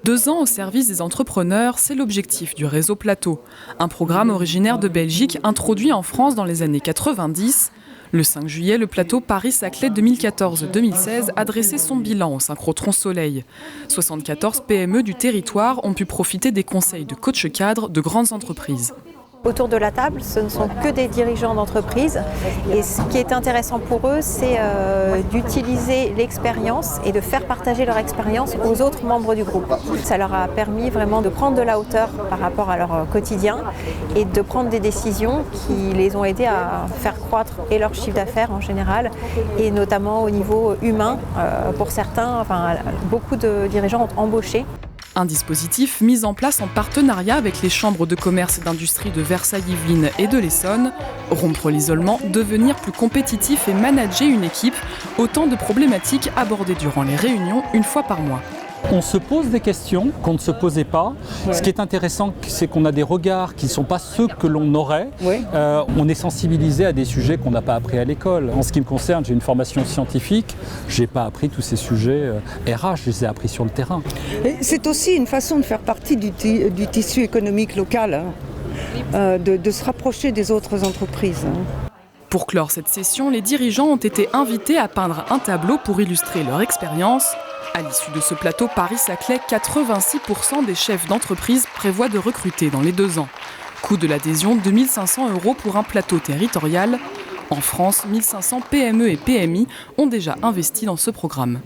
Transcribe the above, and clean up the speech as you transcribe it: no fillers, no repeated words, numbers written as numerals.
2 ans au service des entrepreneurs, c'est l'objectif du réseau Plateau, un programme originaire de Belgique introduit en France dans les années 90. Le 5 juillet, le Plateau Paris-Saclay 2014-2016 a dressé son bilan au synchrotron Soleil. 74 PME du territoire ont pu profiter des conseils de coachs cadres de grandes entreprises. Autour de la table, ce ne sont que des dirigeants d'entreprise et ce qui est intéressant pour eux, c'est d'utiliser l'expérience et de faire partager leur expérience aux autres membres du groupe. Ça leur a permis vraiment de prendre de la hauteur par rapport à leur quotidien et de prendre des décisions qui les ont aidés à faire croître et leur chiffre d'affaires en général et notamment au niveau humain. Pour certains, beaucoup de dirigeants ont embauché. Un dispositif mis en place en partenariat avec les chambres de commerce et d'industrie de Versailles-Yvelines et de l'Essonne. Rompre l'isolement, devenir plus compétitif et manager une équipe, autant de problématiques abordées durant les réunions une fois par mois. On se pose des questions qu'on ne se posait pas. Ce qui est intéressant, c'est qu'on a des regards qui ne sont pas ceux que l'on aurait. On est sensibilisé à des sujets qu'on n'a pas appris à l'école. En ce qui me concerne, j'ai une formation scientifique. Je n'ai pas appris tous ces sujets RH, je les ai appris sur le terrain. C'est aussi une façon de faire partie du tissu économique local, de se rapprocher des autres entreprises. Pour clore cette session, les dirigeants ont été invités à peindre un tableau pour illustrer leur expérience. À l'issue de ce plateau Paris-Saclay, 86% des chefs d'entreprise prévoient de recruter dans les 2 ans. Coût de l'adhésion, 2 500 € pour un plateau territorial. En France, 1 500 PME et PMI ont déjà investi dans ce programme.